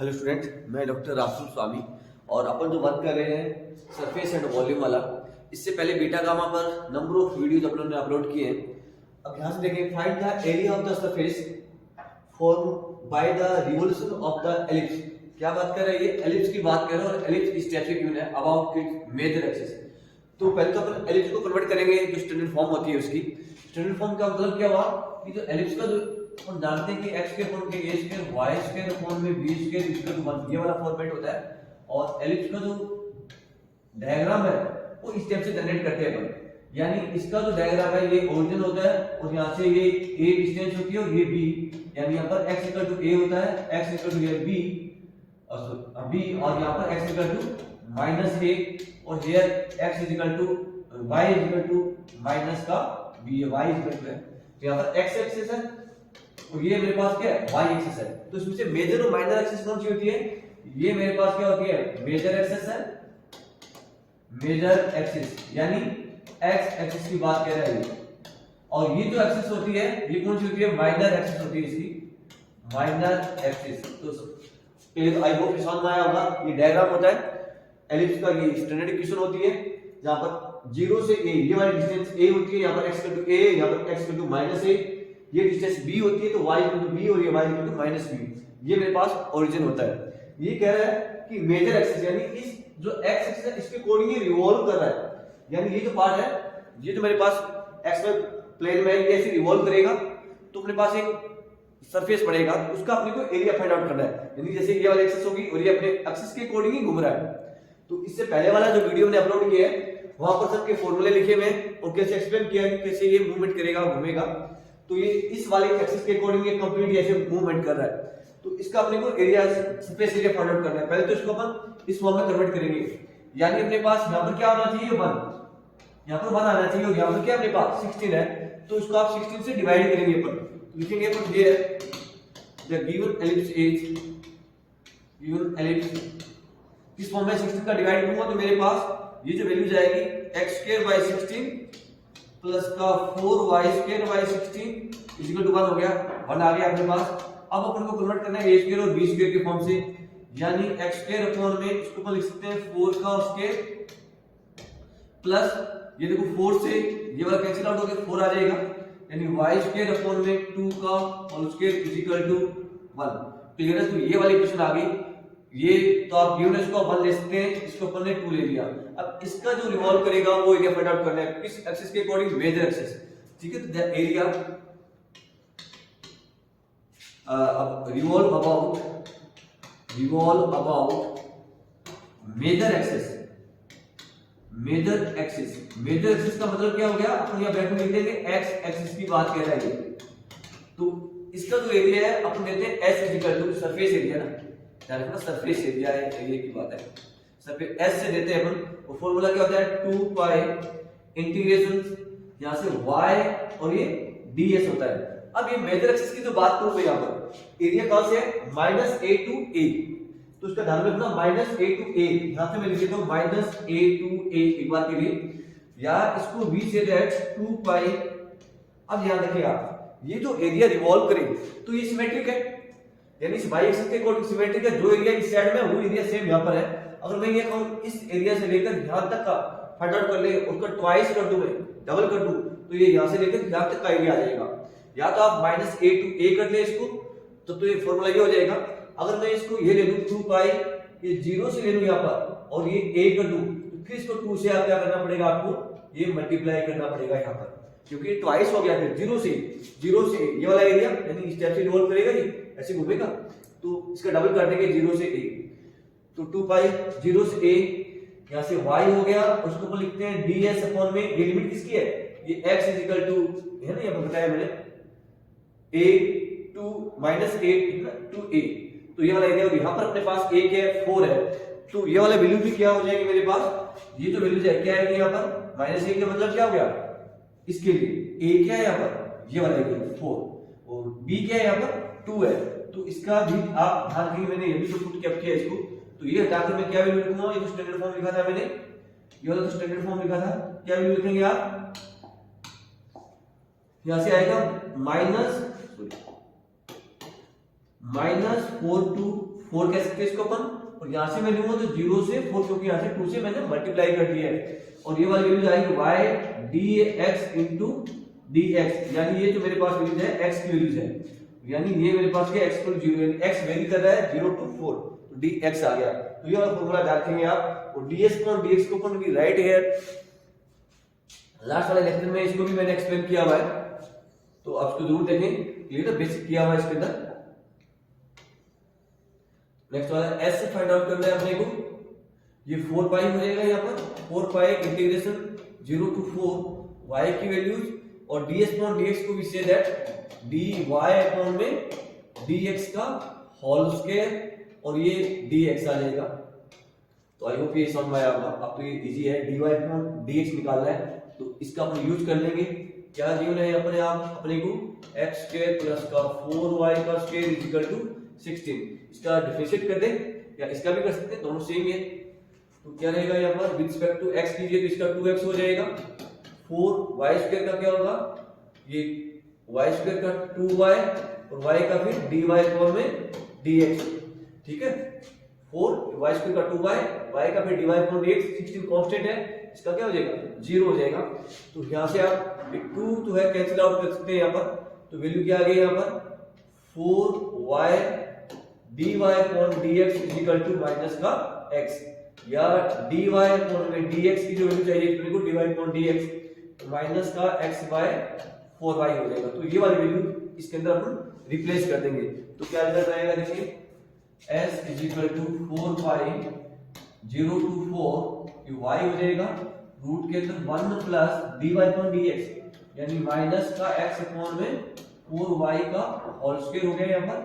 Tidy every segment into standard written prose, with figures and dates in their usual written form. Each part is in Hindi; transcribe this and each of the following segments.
हेलो स्टूडेंट, मैं डॉक्टर राहुल स्वामी और अपन जो वर्क कर रहे हैं सरफेस एंड वॉल्यूम वाला। इससे पहले बीटा गामा पर नंबर ऑफ वीडियोज अपन ने अपलोड किए हैं। अब यहाँ से देखें, find the area of the surface form by the revolution of the ellipse. क्या बात कर रहे हैं? ये एलिप्स की बात कर रहे हैं और एलिप्स इस टाइप से गिवन है अबाउट इट्स मेजर एक्सिस। तो पहले तो अपन एलिप्स को कन्वर्ट करेंगे, जो स्टैंडर्ड फॉर्म होती है उसकी। स्टैंडर्ड फॉर्म का मतलब क्या हुआ कि जो एलिप्स का जो हम जानते हैं कि x के फॉर्म के a square y square form में b स्क्वायर इक्वल टू 1 ये वाला फॉर्मेट होता है। और एलिप्स का जो डायग्राम है वो इस टाइप से जनरेट करते हैं अपन। यानी इसका जो डायग्राम है ये ओरिजिन होता है और यहाँ से ये a डिस्टेंस होती है और ये b, यानी यहाँ पर x इक्वल टू a होता है, x इक्वल टू b और यहाँ पर x equal to minus a और here x equal to y equal to minus का b, y इक्वल टू है। तो यहाँ पर x एक्सिस है और ये मेरे पास क्या है y एक्सिस है। तो इसमें से मेजर और माइनर एक्सिस कौन सी होती है? ये मेरे पास क्या होती है? मेजर एक्सिस है, मेजर एक्सिस यानी x एक्सिस की बात कर रहे हैं। और ये जो एक्सिस होती है ये कौन सी होती है? माइनर एक्सिस होती है इसकी, माइनर एक्सिस। तो ये आई होप समझ में आया होगा। ये डायग्राम होता है एलिप्स का, ये स्टैंडर्ड इक्वेशन होती है जहां पर 0 से a ये वाली डिस्टेंस a होती है, यहाँ पर x इक्वल टू a, यहाँ पर x equal to minus a, ये डिस्टेंस b होती है तो y इक्वल टू b और ये y equal to minus b, ये मेरे पास ओरिजिन होता है। ये कह रहा है कि मेजर एक्सिस यानी इस जो x एक्सिस है इसके अकॉर्डिंग ये रिवॉल्व कर रहा है। यानी ये जो पार्ट है, ये जो मेरे पास x प्लेन में ये ऐसे रिवॉल्व करेगा तो अपने पास एक सरफेस पड़ेगा, तो उसका अपने को एरिया फाइंड आउट करना है। यानी जैसे ये वाली एक्सिस होगी और ये अपने एक्सिस के अकॉर्डिंग ही घूम रहा है। तो इससे पहले वाला जो वीडियो मैंने अपलोड किया है वहां पर सबके फॉर्मूले लिखे हुए हैं और कैसे एक्सप्लेन किया है कैसे ये मूवमेंट करेगा, घूमेगा। तो ये इस वाले एक्सिस के अकॉर्डिंग ये कंप्लीट ऐसे मूवमेंट कर रहा है। तो इसका अपने को area surface area find out करना है। पहले तो इसको अपन इस फॉर्म में कन्वर्ट करेंगे। यानी अपने पास यहाँ पर क्या होना चाहिए? 1, यहाँ पर 1 आना चाहिए और यहाँ पर क्या अपने पास 16 है, तो इसको आप 16 से डिवाइड करेंगे अपन। तो लिखेंगे अपन ये the given ellipse is given ellipse इस फॉर्म में 16 का डिवाइड करूंगा तो मेरे पास ये जो वैल्यू जाएगी x स्क्वायर बाय 16 प्लस का 4y square by 16 equal to 1 हो गया, 1 आ गया अपने पास। अब अपन को कन्वर्ट करना है a स्क्वायर और b स्क्वायर के फॉर्म से, यानी x स्क्वायर अपॉन में इसको अपन लिख सकते हैं 4 का स्क्वायर प्लस ये देखो 4 से ये वाला कैंसिल आउट हो गया, 4 आ जाएगा, यानी y स्क्वायर अपॉन में 2 का whole square equal to 1। Clear है? तो ये वाली इक्वेशन आ गई। ये तो आप गिवन इसको 1 ले सकते हैं, इसको अपन ने 2 ले लिया। अब इसका जो रिवॉल्व करेगा वो एरिया फाइंड आउट करना है किस एक्सिस के अकॉर्डिंग? Major axis. ठीक है, तो द एरिया अब revolve about major axis. Major axis का मतलब क्या हो गया? अपन यहां ब्रैकेट में लिख देंगे x एक्सिस की बात कर रहा है ये। तो इसका जो एरिया है अपन देते हैं s equal to surface area ना, ध्यान रखना सरफेस एरिया है, एरिया की बात है। सरफेस s से देते हैं अपन। और फार्मूला क्या होता है? 2 पाई इंटीग्रेशन यहां से y और ये ds होता है। अब ये मेजर एक्सिस की जो बात करूं मैं, यहां पर एरिया कहां से है? -a टू a, तो इसका ध्यान रखना -a टू a, यहां से मैं लिख देता हूं -a टू a एक बार के लिए, या इसको b से दैट 2 पाई। अब ध्यान रखिएगा ये जो एरिया रिवॉल्व करे तो ये सिमेट्रिक है, यानी इस y एक्सिस के अकॉर्डिंग सिमेट्रिक है। जो एरिया इस साइड में वो एरिया सेम यहां पर है। अगर मैं ये कहूं इस एरिया से लेकर यहां तक का फाइंड आउट कर ले, उसका ट्वाइस कर दूं, मैं डबल कर दूं, तो ये यहां से लेकर यहां तक का एरिया आ जाएगा। या तो आप -a टू a कर ले इसको, तो ये फार्मूला ये हो जाएगा। अगर मैं इसको ये ले लूं 2 पाई, ये 0 से ले लूं यहां पर और ये a कर दूं, तो फिर इसको 2 से आप क्या करना पड़ेगा? आपको ये मल्टीप्लाई करना पड़ेगा यहां पर, क्योंकि ट्वाइस हो गया। फिर 0 से ये वाला एरिया यानी इस टाइप से रिवॉल्व करेगा, ये ऐसे घूमेगा, तो इसका डबल कर देंगे 0 से a, तो 2 पाई 0 से a, यहां से y हो गया, उसको अपन लिखते हैं ds अपॉन में ये लिमिट किसकी है? ये x इक्वल टू है ना, ये बताया मैंने a to -a to a, तो ये वाला एरिया। और यहां पर अपने पास a क्या है? 4 है, तो ये वाला वैल्यू भी क्या हो जाएगी मेरे पास? ये जो वैल्यू है क्या है यहां पर? -a का मतलब क्या हो गया? इसके लिए a क्या है यहां पर? ये वाला एरिया 4 और b क्या है यहां पर? 2 है। तो इसका भी आप ध्यान रखिए, मैंने ये भी तो पुट किया इसको, तो ये हटाकर मैं क्या वैल्यू लिखूंगा? ये तो स्टैंडर्ड फॉर्म लिखा था मैंने, ये वाला तो स्टैंडर्ड फॉर्म लिखा था। क्या वैल्यू लिखेंगे आप? यहां से आएगा -4 टू 4 कह सकते हैं इसको अपन, और यहाँ से मैं लूंगा तो 0 से 4, क्योंकि यहाँ से 2 से मैंने मल्टीप्लाई कर दिया है, और ये वाली वैल्यू आएगी y dx इंटू dx, यानी ये जो मेरे पास वैल्यूज है x की वैल्यूज है, यानी ये मेरे पास क्या x को 0, यानी x वेरी कर रहा है 0 to 4, तो dx आ गया। तो ये वाला फॉर्मूला याद रखेंगे आप, और ds अपॉन dx को अपन भी राइट हियर, लास्ट वाले लेक्चर में इसको भी मैंने एक्सप्लेन किया हुआ है, तो आप इसको जरूर देखें, क्लियर है, बेसिक किया हुआ है इसके अंदर। नेक्स्ट वाला s से फाइंड आउट करना है अपने को, ये 4 पाई हो जाएगा यहाँ पर, 4 पाई इंटीग्रेशन 0 to 4 y की वैल्यूज, और ds अपॉन dx को भी से दैट dy अपॉन में dx का होल स्क्वायर, और ये dx आ जाएगा। तो आई होप ये समझ में आया होगा। अब तो ये इजी है, dy अपॉन dx निकालना है, तो इसका अपन यूज कर लेंगे। क्या गिवन है अपने आप अपने को, x स्क्वायर प्लस का 4y का स्क्वायर इज इक्वल टू 16, इसका डिफरेंशिएट कर दें या इसका भी कर सकते हैं, दोनों सेम है। तो क्या रहेगा यहाँ पर, विद रिस्पेक्ट टू x कीजिए तो इसका 2x हो जाएगा, 4y स्क्वायर का क्या होगा, ये y स्क्वायर का 2y, और y का फिर dy फॉर्म में dx, ठीक है, 4y स्क्वायर का 2y, y का फिर dy फॉर्म dx, 16 कांस्टेंट है, इसका क्या हो जाएगा 0 हो जाएगा। तो यहाँ से आप 2 तो है कैंसिल आउट कर सकते हैं यहाँ पर, तो वैल्यू क्या आ गई यहाँ पर 4y dy upon dx is equal to minus का x, या dy अपॉन में dx की जो वैल्यू चाहिए अपने को dy अपॉन dx, तो माइनस का x बाय 4y हो जाएगा। तो ये वाली वैल्यू इसके अंदर अपन रिप्लेस कर देंगे, तो क्या रिजल्ट आएगा देखिए, s is equal to 4 pi 0 to 4, ये y हो जाएगा रूट के अंदर 1 प्लस dy अपॉन dx, यानी माइनस का x अपॉन में 4y का होल स्क्वायर हो गया यहाँ पर,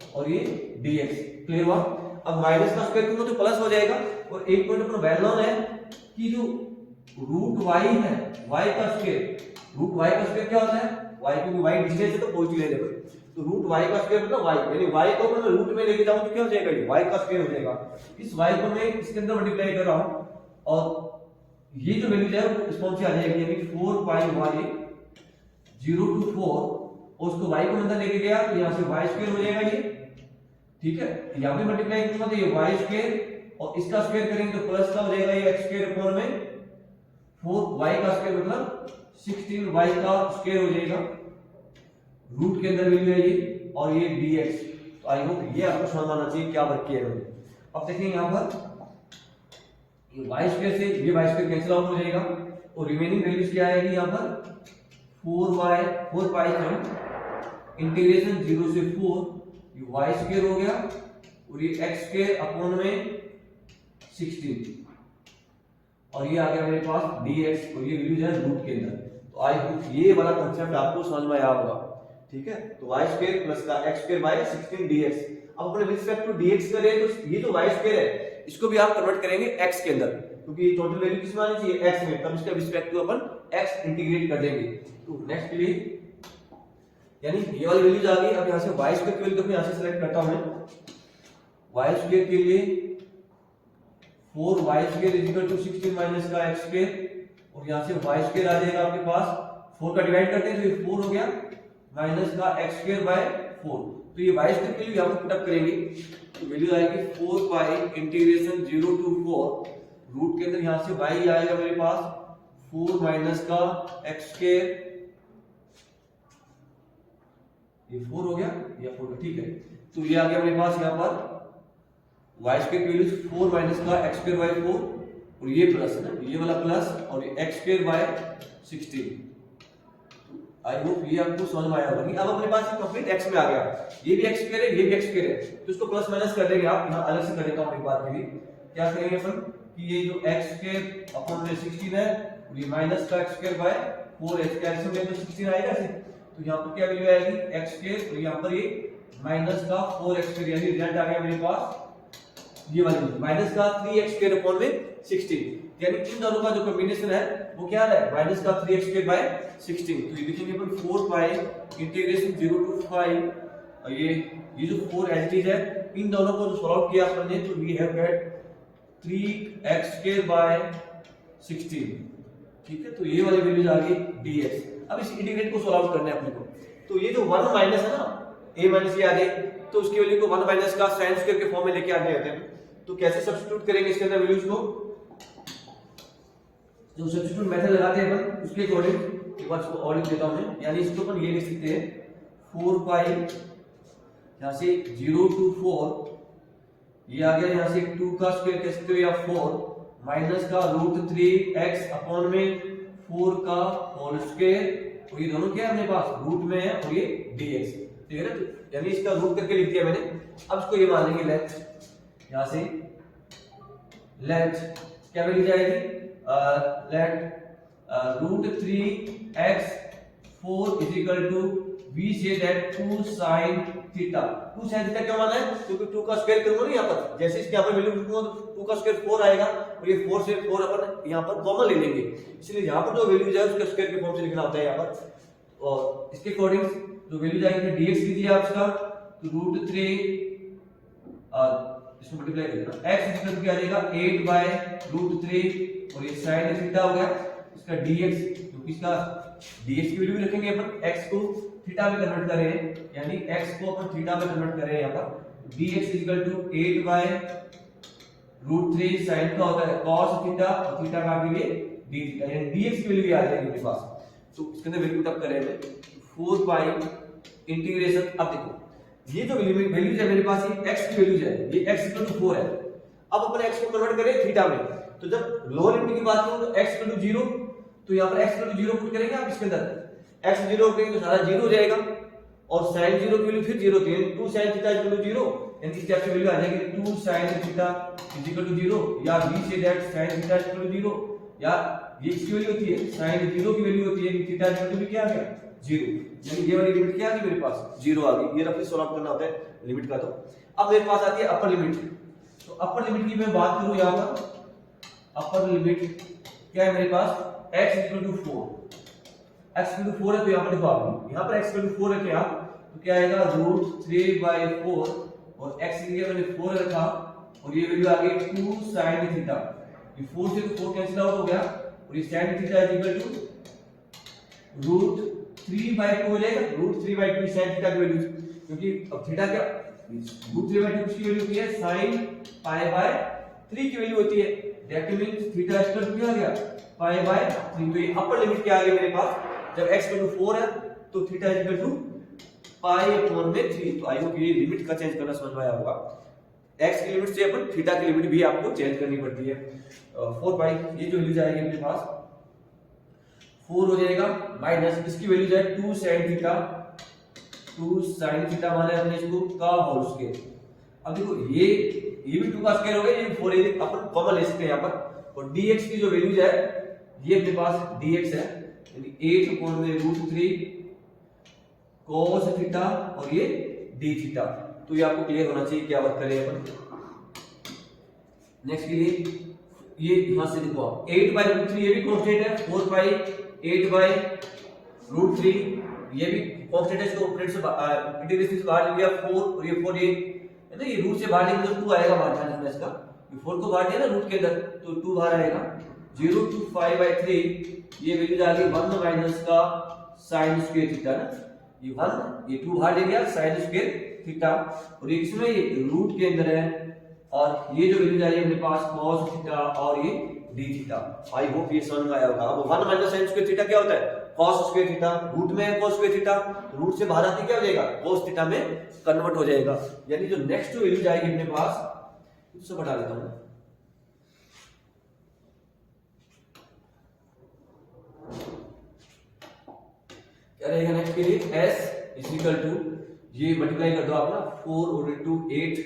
और ये dx, क्लियर हुआ। अब माइनस का स्क्वायर करूंगा तो प्लस हो जाएगा, और एक पॉइंट अपना वेल नोन है कि जो रूट y है y का स्क्वायर, रूट y का स्क्वायर क्या होता है, y क्योंकि y डिस्टेंस है तो पॉजिटिव है, तो रूट y का स्क्वायर मतलब y, यानी y को मैं रूट में लेके जाऊं तो क्या हो जाएगा, ये y का स्क्वायर हो जाएगा। इस y को मैं इसके अंदर मल्टीप्लाई कर रहा हूं, और ये जो वैल्यू है वो इस फॉर्म से आ जाएगी, यानी 4 पाई y 0 to 4, और उसको y को अंदर लेके गया तो यहां से y स्क्वायर हो जाएगा ये, ठीक है, यहां पे मल्टीप्लाई करूंगा तो ये y स्क्वायर, और इसका स्क्वायर करेंगे तो प्लस का हो जाएगा ये x स्क्वायर अपॉन में 4y का स्क्वायर मतलब 16y का स्क्वायर हो जाएगा, रूट के अंदर वैल्यू है ये, और ये dx। तो आई होप ये आपको समझ आना चाहिए क्या वर्क किया है। अब देखेंगे यहां पर ये y स्क्वायर से ये y स्क्वायर कैंसिल आउट हो जाएगा, और रिमेनिंग वैल्यूज क्या आएगी यहां पर 4 पाई हम इंटीग्रेशन 0 से 4, ये y स्क्वायर हो गया, और ये x स्क्वायर अपॉन में 16, और ये आ गया मेरे पास dx, और ये वैल्यूज है रूट के अंदर। तो आई होप ये वाला कांसेप्ट आपको समझ में आया होगा, ठीक है। तो y स्क्वायर प्लस का x स्क्वायर बाय 16 dx। अब अपने विद रिस्पेक्ट टू dx करें तो ये जो y स्क्वायर है इसको भी आप कन्वर्ट करेंगे x के अंदर, क्योंकि ये टोटल वैल्यू किस में आनी चाहिए x में, तब इसका रिस्पेक्ट टू अपन x इंटीग्रेट कर देंगे। तो नेक्स्ट के लिए यानी ये वाली वैल्यूज आ गई। अब यहां से y स्क्वायर की वैल्यू को यहां से सिलेक्ट करता हूं मैं, y स्क्वायर के लिए 4y square is equal to 16 minus का x स्क्वायर, और यहां से y स्क्वायर आ जाएगा आपके पास, 4 का डिवाइड करते हैं तो ये 4 हो गया, माइनस का x स्क्वायर बाय 4, तो ये y स्क्वायर के लिए यहां पर पुट अप करेंगे तो वैल्यू आएगी 4 पाई इंटीग्रेशन 0 to 4, रूट के अंदर यहां से y आएगा मेरे पास 4 माइनस का x स्क्वायर, ये 4 हो गया या 4 का, ठीक है। तो ये आ गया मेरे पास यहां पर y स्क्वायर की वैल्यू 4 माइनस का x स्क्वायर बाय 4, और ये प्लस है ना, ये वाला प्लस, और ये x square by 16। I hope ये आपको समझ में आया होगा। अब अपने पास ये कंप्लीट x में आ गया, ये भी x स्क्वायर है, ये भी x स्क्वायर है, तो इसको प्लस माइनस कर देंगे आप, यहां अलग से कर देता हूं एक बार के लिए। क्या करेंगे अपन कि ये जो x स्क्वायर अपॉन में 16 है, और ये माइनस का x स्क्वायर बाय 4 है, कैंसिल में तो 16 आएगा ऐसे, तो यहां पर क्या वैल्यू आएगी x स्क्वायर, और यहां पर ये माइनस का 4x स्क्वायर, यानी रिजल्ट आ गया मेरे पास ये वाली माइनस का 3x स्क्वायर अपॉन में 16, यानी इन दोनों का जो कॉम्बिनेशन है वो क्या है माइनस का 3x स्क्वायर बाय 16। तो ये लिखेंगे अपन 4 पाई इंटीग्रेशन 0 to 5, और ये जो 4 एज इट इज है, इन दोनों को जो सॉल्व किया अपन ने तो we have get 3x square by 16, ठीक है। तो ये वाली वैल्यूज आ गई dx। अब इस इंटीग्रेट को सॉल्व करना है अपने को, तो ये जो 1 माइनस है ना, a माइनस ये आ गए, तो उसकी वैल्यू को 1 माइनस का साइन स्क्वायर के फॉर्म में लेके आने होते हैं। तो कैसे सब्स्टिट्यूट करेंगे इसके अंदर वैल्यूज को, जो सब्स्टिट्यूट मेथड लगाते हैं अपन उसके अकॉर्डिंग एक बार इसको और लिख देता हूं मैं, यानी इसको अपन ये लिख सकते हैं 4 पाई यहां से 0 to 4, ये आ गया यहां से 2 का स्क्वायर कह सकते हो या 4 माइनस का √3x अपॉन में 4 का होल स्क्वायर, और ये दोनों क्या है अपने पास रूट में है, और ये dx, ठीक है ना, यानी इसका रूट करके लिख दिया मैंने। अब इसको ये मानेंगे लेंथ, यहां से लेंथ क्या वैल्यू जाएगी, length √3x 4 is equal to we say that 2 sin theta. 2 sin theta क्यों माना है, क्योंकि 2 का स्क्वायर करूंगा ना यहाँ पर, जैसे इसके यहाँ पर वैल्यू लिखूंगा तो 2 का स्क्वायर 4 आएगा, और ये 4 से 4 अपन यहाँ पर कॉमन ले लेंगे, इसलिए यहाँ पर जो वैल्यू जाए उसके स्क्वायर के फॉर्म से लिखना होता है यहाँ पर। और इसके अकॉर्डिंग जो वैल्यू जाएगी dx कीजिए आप इसका, तो √3 इसको मल्टीप्लाई करिएगा, x इक्वल टू क्या आ जाएगा 8/√3, और ये sin थीटा हो गया इसका dx, जो किसका dx की वैल्यू भी रखेंगे अपन, x को थीटा में कन्वर्ट कर रहे हैं, यानी x को अपन थीटा में कन्वर्ट कर रहे हैं यहाँ पर, dx इक्वल टू 8/√3 sin का होता है cos थीटा, और थीटा का भी ये d थीटा, यानी dx की वैल्यू भी आ जाएगी मेरे पास। तो इसके अंदर वैल्यू पुट करेंगे 4 पाई इंटीग्रेशन, अब देखो ये जो वैल्यूज है मेरे पास, ये x की वैल्यूज है, ये x इक्वल टू 4 है। अब अपन x को कन्वर्ट करें थीटा में, तो जब लोअर लिमिट की बात करूं तो x इक्वल टू 0, तो यहां पर x इक्वल टू 0 पुट करेंगे आप इसके अंदर, x 0 करेंगे तो सारा 0 हो जाएगा, और sin 0 की वैल्यू फिर 0 थी, 2 sin थीटा इक्वल टू 0, यानी इसकी आपकी वैल्यू आ जाएगी 2 sin theta is equal to 0, या v say that sin theta equal to 0, या ये इसकी वैल्यू होती है sin 0 की वैल्यू होती है कि थीटा इक्वल टू क्या आ गया 0, यानी ये वाली लिमिट क्या आ गई मेरे पास 0 आ गई। ये रफली सॉल्व करना होता है लिमिट का। तो अब मेरे पास आती है अपर लिमिट, तो अपर लिमिट की मैं बात करूं यहां पर, अपर लिमिट क्या है मेरे पास, x equal to 4, x equal to 4 है, तो यहां पर देखो आप, यहां पर x इक्वल टू 4 रखे आप, तो क्या आएगा √3/4, और x की जगह मैंने 4 रखा, और ये वैल्यू आ गई 2 sin थीटा, ये 4 से तो 4 कैंसिल आउट हो गया, और ये sin theta is equal to √3/2 हो जाएगा, √3/2 sin थीटा की वैल्यू, क्योंकि अब थीटा क्या √3/2 की वैल्यू होती है sin π/3 की वैल्यू होती है, that means theta equal to क्या आ गया π/3। तो ये अपर लिमिट क्या आ गई मेरे पास, जब x इक्वल टू 4 है तो थीटा इक्वल टू π/3। तो आई होप ये लिमिट का चेंज करना समझ में आया होगा, x की लिमिट से अपन थीटा की लिमिट भी आपको चेंज करनी पड़ती है। 4 पाई ये जो वैल्यू जाएगी अपने पास 4 हो जाएगा, माइनस इसकी वैल्यू जाए 2 sin थीटा, 2 sin थीटा माने हमने इसको का होल स्क्वायर। अब देखो ये भी 2 का स्क्वायर हो गया, ये 4 है, अपन कॉमन ले सकते हैं यहां पर, और dx की जो वैल्यू है ये अपने पास dx है, यानी 8/√3 cos थीटा, और ये d थीटा। तो ये आपको क्लियर होना चाहिए क्या वर्क करें अपन। नेक्स्ट के लिए ये यहां से देखो आप 8/√3 ये भी कांस्टेंट है, 4 पाई 8/√3 ये भी कांस्टेंट है, इसको ब्रैकेट से इंटीग्रेशन से बाहर ले लिया 4, और ये 4 ये है ना, ये रूट से बाहर लेंगे तो 2 आएगा बाहर जाने में, इसका ये 4 को बाहर दिया ना रूट के अंदर तो 2 बाहर आएगा, 0 to 5/3 ये वैल्यू आ गई 1 माइनस का sin स्क्वायर थीटा ना, ये 1 ये 2 बाहर ले गया sin स्क्वायर थीटा, और इसमें ये रूट के अंदर है, और ये जो वैल्यू आ रही है मेरे पास cos थीटा, और ये d थीटा। आई होप ये समझ में आया होगा। अब 1 माइनस sin स्क्वायर थीटा क्या होता है cos स्क्वायर थीटा, रूट में है cos स्क्वायर थीटा, रूट से बाहर आती क्या हो जाएगा cos थीटा में कन्वर्ट हो जाएगा, यानी जो नेक्स्ट वैल्यू जाएगी मेरे पास उससे बढ़ा देता हूं, क्या रहेगा नेक्स्ट के लिए s इज इक्वल टू, ये मल्टीप्लाई कर दो आप ना, 4 और 2 8,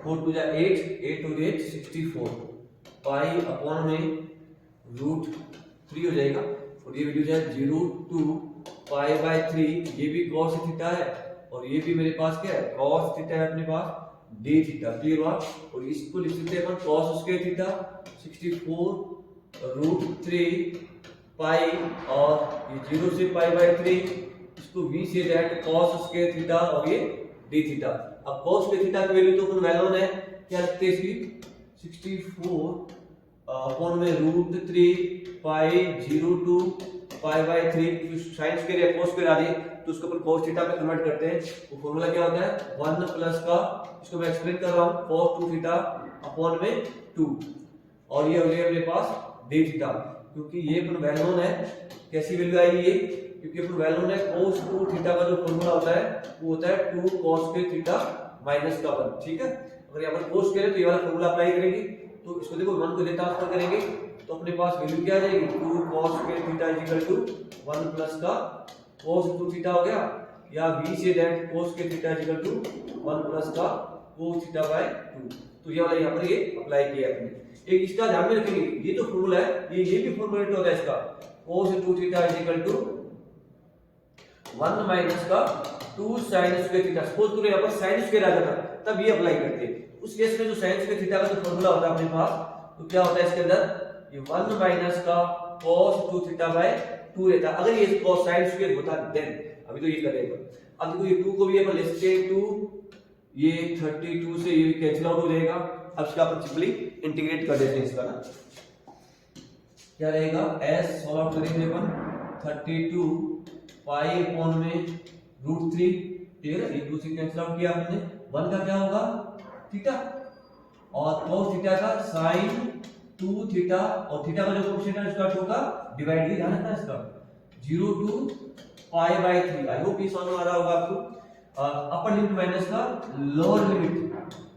4 2 जा 8, 8 2 8 64 पाई अपॉन में √3 हो जाएगा, और ये वैल्यू जाए 0 to π/3, ये भी cos थीटा है, और ये भी मेरे पास क्या है cos थीटा है अपने पास, d थीटा क्लियर हुआ, और इसको लिख सकते हैं अपन cos स्क्वायर थीटा 64 √3 पाई, और ये 0 से π/3, इसको v say that cos square theta, और ये d थीटा। अब cos स्क्वायर थीटा की वैल्यू तो अपन वैल्यू है क्या रखते हैं इसकी 64 अपॉन में √3 पाई 0 to π/3, साइन स्क्वायर या cos स्क्वायर आ जाए तो उसको अपन cos थीटा में कन्वर्ट करते हैं। वो फॉर्मूला क्या होता है 1 प्लस का, इसको मैं एक्सप्लेन कर रहा हूँ, cos 2 थीटा अपॉन में 2, और ये हो गया मेरे पास d थीटा, क्योंकि ये अपन वेल नोन है। कैसी वैल्यू आएगी ये, क्योंकि अपन वेल नोन है cos 2 थीटा का जो फॉर्मूला होता है वो होता है 2 cos के थीटा माइनस का 1, ठीक है। अगर यहाँ पर cos करें तो ये वाला फॉर्मूला अप्लाई करेंगे, तो इसको देखो 1 को इधर ट्रांसफर करेंगे तो अपने पास वैल्यू क्या आ जाएगी 2 cos के थीटा इक्वल टू 1 प्लस का cos 2 थीटा हो गया, या v से दैट cos के थीटा इक्वल टू 1 प्लस का cos थीटा बाय 2। तो ये वाला यहाँ पर ये अप्लाई किया आपने। एक इसका ध्यान में रखेंगे, ये तो फॉर्मूला है, ये भी फॉर्मूलेट होता है इसका, cos 2 theta equal to 1 minus का 2 sin स्क्वायर थीटा। सपोज करो यहाँ पर sin स्क्वायर आ जाता तब ये अप्लाई करते हैं। उस केस में जो sin स्क्वायर थीटा का जो फॉर्मूला होता है अपने पास, तो क्या होता है इसके अंदर ये 1 माइनस का cos 2 थीटा बाय 2 रहता। अगर ये cos sin स्क्वायर होता देन, अभी तो ये करेगा। अब देखो ये 2 को भी अपन ले सकते हैं, 2 ये 32 से ये कैंसिल आउट हो जाएगा। अब इसका अपन सिंपली इंटीग्रेट कर देते हैं इसका ना, क्या रहेगा s सॉल्व आउट करेंगे अपन 32 पाई अपॉन में √3, ठीक है। एक दूसरे कैंसिल आउट किया हमने, 1 का क्या होगा थीटा, और cos थीटा का sin 2 थीटा, और थीटा का जो कोएफिशिएंट है उसका 2 का डिवाइड, ध्यान रखना इसका 0 to pi by 3। I hope ये समझ में आ रहा होगा आपको। अपर लिमिट माइनस का लोअर लिमिट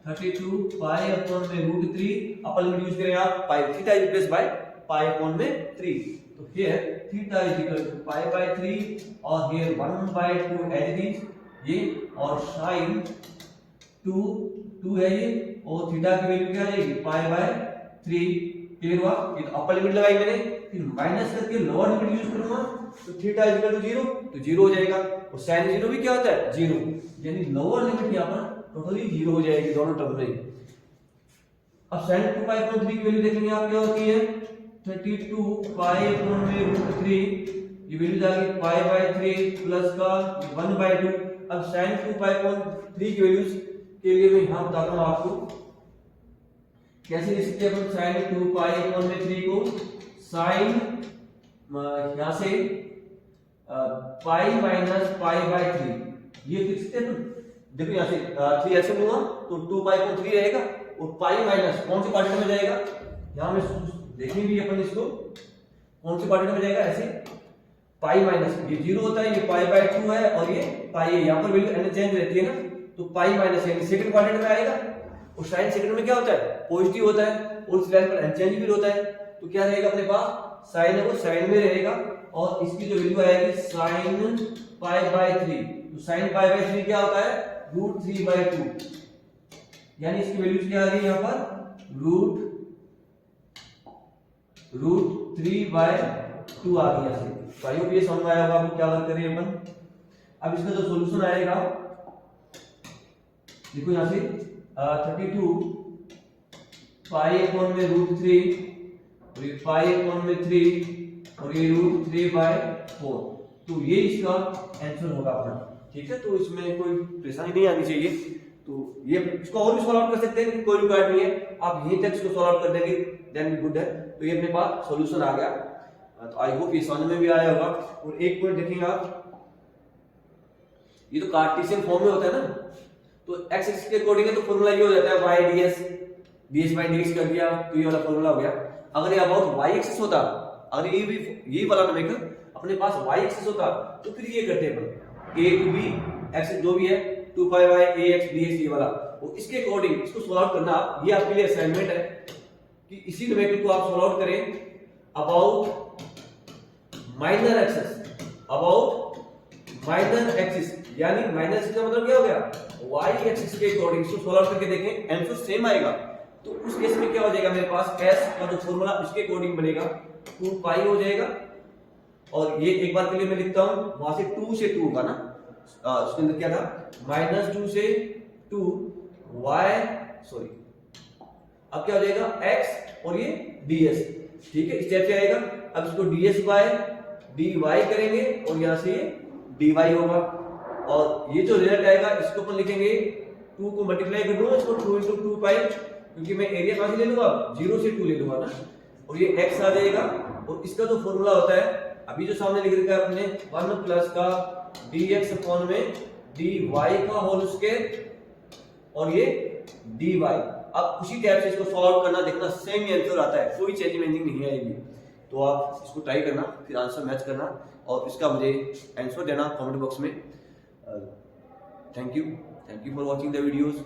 32 पाई अपॉन में √3, अपर लिमिट यूज करें आप pi, theta is replace by pi upon में 3। तो here theta is equal to pi by 3, और here 1 by 2 as it is ये, और sin 2 है ये, और थीटा की वैल्यू क्या आ जाएगी पाई बाय 3। क्लियर हुआ? ये तो अपर लिमिट लगाई मैंने, फिर माइनस करके लोअर लिमिट यूज करूंगा तो थीटा इज इक्वल टू 0, तो 0 हो जाएगा, और sin 0 भी क्या होता है 0, यानी लोअर लिमिट यहां पर टोटली 0 हो जाएगी दोनों टर्म में। अब sin 2 पाई अपॉन 3 की वैल्यू देखेंगे आप क्या होती है 32 पाई अपॉन में √3, ये वैल्यू आ गई पाई बाय 3 प्लस का 1 बाय 2। अब sin 2 पाई अपॉन 3 की वैल्यूज के लिए मैं यहां बताता हूं आपको कैसे लिख सकते हैं अपन sin 2 पाई अपॉन में 3 को sin यहां से पाई माइनस पाई बाय 3, ये लिख सकते हैं। देखो यहां से 3 ऐसे लूंगा तो 2 पाई अपॉन 3 रहेगा, और पाई माइनस कौन से क्वाड्रेंट में जाएगा, यहां में देखेंगे अपन इसको कौन से क्वाड्रेंट में जाएगा, ऐसे पाई माइनस ये 0 होता है, ये पाई बाय 2 है, और ये पाई है, यहां पर वैल्यू चेंज रहती है ना, तो पाई माइनस यानी सेकंड क्वाड्रेंट में आएगा। और साइन सेकंड में क्या होता है पॉजिटिव होता है, और इस लाइन पर अनचेंज भी होता है, तो क्या रहेगा अपने पास साइन है वो साइन में रहेगा, और इसकी जो वैल्यू आएगी साइन पाई बाय 3। तो साइन पाई बाय 3 क्या होता है √3/2, यानी इसकी वैल्यू क्या आ गई यहां पर √3/2 आ गई ऐसे। तो आई होप ये समझ में आया होगा आपको क्या वर्क करें अपन। अब इसका जो सॉल्यूशन आएगा देखो यहां से 32 पाई अपॉन में √3, और ये पाई अपॉन में 3, और ये √3/4, तो ये इसका आंसर होगा अपना, ठीक है। तो इसमें कोई परेशानी नहीं आनी चाहिए, तो ये इसको और भी सॉल्व आउट कर सकते हैं, कोई रिक्वायर्ड नहीं है, आप यहीं तक इसको सॉल्व आउट कर देंगे देन भी गुड है। तो ये अपने पास सॉल्यूशन आ गया, तो आई होप ये समझ में भी आया होगा। और एक पॉइंट देखेंगे आप, ये तो कार्टेशियन फॉर्म में होता है ना, तो x एक्सिस के अकॉर्डिंग है तो फार्मूला ये हो जाता है y ds by dx कर दिया, तो ये वाला फार्मूला हो गया। अगर ये अबाउट y एक्सिस होता, अगर ये भी ये वाला नंबर अपने पास y एक्सिस होता, तो फिर ये करते हैं a to b x जो भी है 2 pi y ax dx ये वाला, और इसके अकॉर्डिंग इसको सॉल्व आउट करना। ये आपके लिए असाइनमेंट है कि इसी नंबर को आप सॉल्व आउट करें about minor axis, about minor axis, यानी माइनर एक्सिस का मतलब क्या हो गया y एक्सिस के अकॉर्डिंग इसको सॉल्व आउट करके देखें, आंसर सेम आएगा। तो उस केस में क्या हो जाएगा मेरे पास s का जो फार्मूला उसके अकॉर्डिंग बनेगा 2 पाई हो जाएगा, और ये एक बार के लिए मैं लिखता हूं, वहां से 2 से 2 होगा ना, उसके अंदर क्या था -2 से 2 y, सॉरी अब क्या हो जाएगा x और ये ds, ठीक है, इस टाइप से आएगा। अब इसको ds बाय dy करेंगे, और यहां से ये dy होगा, और ये जो रिजल्ट आएगा इसको अपन लिखेंगे 2 को मल्टीप्लाई कर दूंगा इसको 2 * 2 पाई, क्योंकि मैं एरिया कहां से ले लूंगा 0 से 2 ले लूंगा ना, और ये x आ जाएगा। और इसका जो फार्मूला होता है अभी जो सामने लिख रखा है अपने 1 प्लस का dx अपॉन में dy का होल स्क्वायर और ये dy। अब उसी टाइप से इसको सॉल्व करना, देखना सेम आंसर आता है, कोई चेंजिंग नहीं आएगी। तो आप इसको ट्राई करना, फिर आंसर मैच करना और इसका मुझे आंसर देना कमेंट बॉक्स में। Thank you for watching the videos.